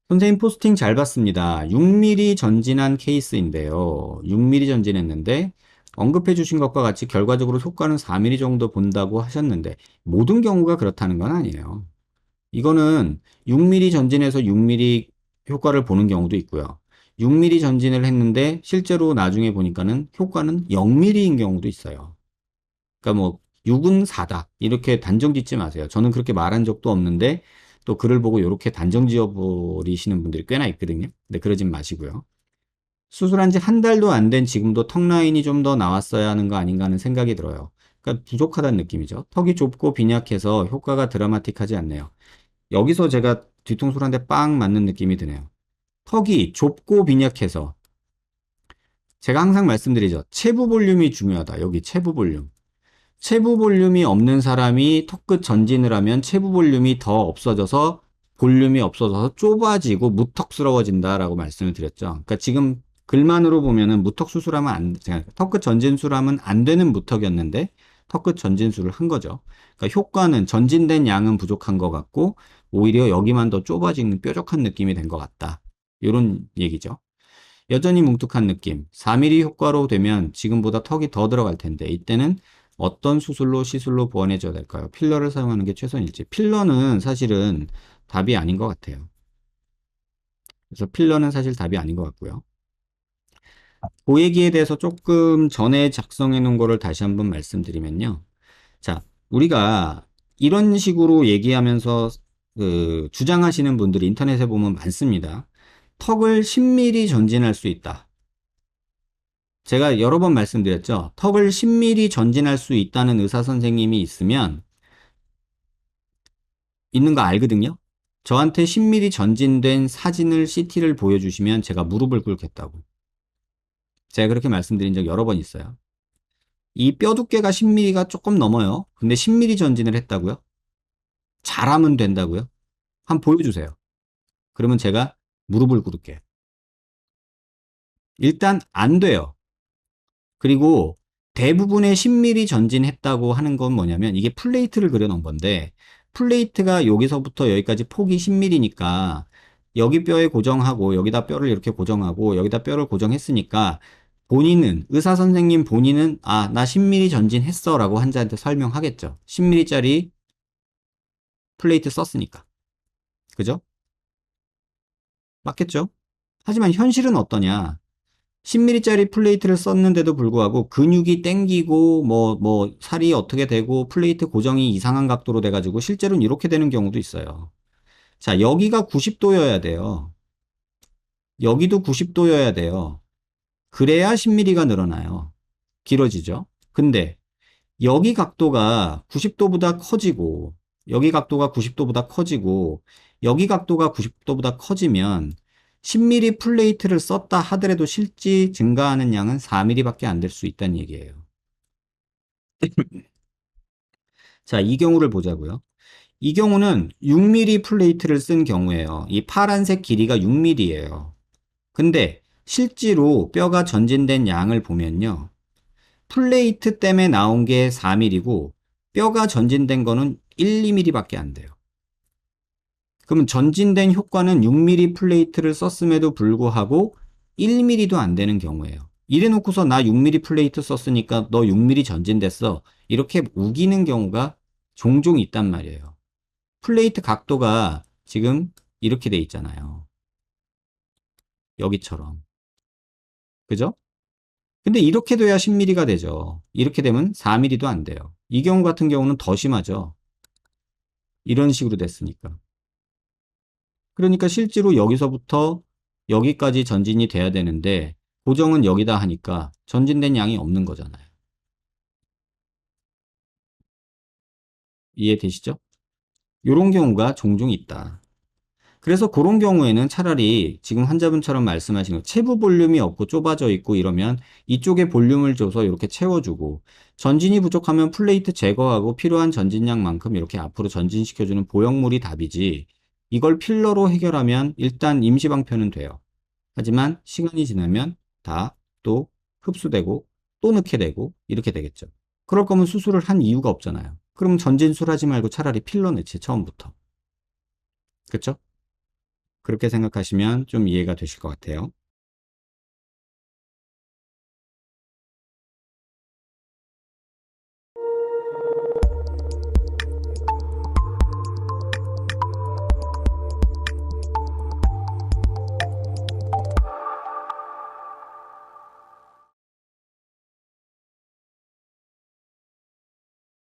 선생님 포스팅 잘 봤습니다. 6mm 전진한 케이스인데요. 6mm 전진했는데 언급해 주신 것과 같이 결과적으로 효과는 4mm 정도 본다고 하셨는데 모든 경우가 그렇다는 건 아니에요. 이거는 6mm 전진해서 6mm 효과를 보는 경우도 있고요. 6mm 전진을 했는데 실제로 나중에 보니까는 효과는 0mm인 경우도 있어요. 그러니까 뭐 6은 4다 이렇게 단정 짓지 마세요. 저는 그렇게 말한 적도 없는데 또 글을 보고 이렇게 단정 지어 버리시는 분들이 꽤나 있거든요. 근데 그러진 마시고요. 수술한 지 한 달도 안 된 지금도 턱 라인이 좀 더 나왔어야 하는 거 아닌가 하는 생각이 들어요. 그러니까 부족하다는 느낌이죠. 턱이 좁고 빈약해서 효과가 드라마틱하지 않네요. 여기서 제가 뒤통수를 한 대 빵 맞는 느낌이 드네요. 턱이 좁고 빈약해서 제가 항상 말씀드리죠. 체부 볼륨이 중요하다. 여기 체부 볼륨. 체부 볼륨이 없는 사람이 턱끝 전진을 하면 체부 볼륨이 더 없어져서 볼륨이 없어져서 좁아지고 무턱스러워진다라고 말씀을 드렸죠. 그러니까 지금 글만으로 보면은 무턱 수술하면 안, 턱끝 전진술하면 안 되는 무턱이었는데 턱끝 전진술을 한 거죠. 그러니까 효과는 전진된 양은 부족한 것 같고 오히려 여기만 더 좁아지는 뾰족한 느낌이 된 것 같다. 이런 얘기죠. 여전히 뭉툭한 느낌. 4mm 효과로 되면 지금보다 턱이 더 들어갈 텐데 이때는 어떤 수술로 시술로 보완해 줘야 될까요? 필러를 사용하는 게 최선일지. 필러는 사실은 답이 아닌 것 같아요. 그래서 필러는 사실 답이 아닌 것 같고요. 그 얘기에 대해서 조금 전에 작성해 놓은 거를 다시 한번 말씀드리면요. 자, 우리가 이런 식으로 얘기하면서 주장하시는 분들이 인터넷에 보면 많습니다. 턱을 10mm 전진할 수 있다. 제가 여러 번 말씀드렸죠. 턱을 10mm 전진할 수 있다는 의사 선생님이 있으면 있는 거 알거든요. 저한테 10mm 전진된 사진을 CT를 보여주시면 제가 무릎을 꿇겠다고. 제가 그렇게 말씀드린 적 여러 번 있어요. 이 뼈 두께가 10mm가 조금 넘어요. 근데 10mm 전진을 했다고요? 잘하면 된다고요? 한번 보여주세요. 그러면 제가 무릎을 꿇을게요. 일단 안 돼요. 그리고 대부분의 10mm 전진했다고 하는 건 뭐냐면 이게 플레이트를 그려놓은 건데 플레이트가 여기서부터 여기까지 폭이 10mm니까 여기 뼈에 고정하고 여기다 뼈를 이렇게 고정하고 여기다 뼈를 고정했으니까 본인은 의사 선생님 본인은 아, 나 10mm 전진했어 라고 환자한테 설명하겠죠. 10mm짜리 플레이트 썼으니까. 그죠? 맞겠죠? 하지만 현실은 어떠냐? 10mm짜리 플레이트를 썼는데도 불구하고 근육이 땡기고 살이 어떻게 되고 플레이트 고정이 이상한 각도로 돼가지고 실제로는 이렇게 되는 경우도 있어요. 자, 여기가 90도여야 돼요. 여기도 90도여야 돼요. 그래야 10mm가 늘어나요. 길어지죠. 근데 여기 각도가 90도보다 커지고 여기 각도가 90도보다 커지고 여기 각도가 90도보다 커지면 10mm 플레이트를 썼다 하더라도 실제 증가하는 양은 4mm밖에 안 될 수 있다는 얘기예요. 자, 이 경우를 보자고요. 이 경우는 6mm 플레이트를 쓴 경우예요. 이 파란색 길이가 6mm예요. 근데 실제로 뼈가 전진된 양을 보면요. 플레이트 때문에 나온 게 4mm고 뼈가 전진된 거는 1, 2mm밖에 안 돼요. 그러면 전진된 효과는 6mm 플레이트를 썼음에도 불구하고 1mm도 안 되는 경우예요. 이래 놓고서 나 6mm 플레이트 썼으니까 너 6mm 전진됐어. 이렇게 우기는 경우가 종종 있단 말이에요. 플레이트 각도가 지금 이렇게 돼 있잖아요. 여기처럼. 그죠? 근데 이렇게 돼야 10mm가 되죠. 이렇게 되면 4mm도 안 돼요. 이 경우 같은 경우는 더 심하죠. 이런 식으로 됐으니까. 그러니까 실제로 여기서부터 여기까지 전진이 돼야 되는데 고정은 여기다 하니까 전진된 양이 없는 거잖아요. 이해되시죠? 이런 경우가 종종 있다. 그래서 그런 경우에는 차라리 지금 환자분처럼 말씀하신 거 체부 볼륨이 없고 좁아져 있고 이러면 이쪽에 볼륨을 줘서 이렇게 채워주고 전진이 부족하면 플레이트 제거하고 필요한 전진량만큼 이렇게 앞으로 전진시켜주는 보형물이 답이지 이걸 필러로 해결하면 일단 임시방편은 돼요. 하지만 시간이 지나면 다 또 흡수되고 또 넣게 되고 이렇게 되겠죠. 그럴 거면 수술을 한 이유가 없잖아요. 그럼 전진술 하지 말고 차라리 필러 넣지 처음부터. 그렇죠? 그렇게 생각하시면 좀 이해가 되실 것 같아요.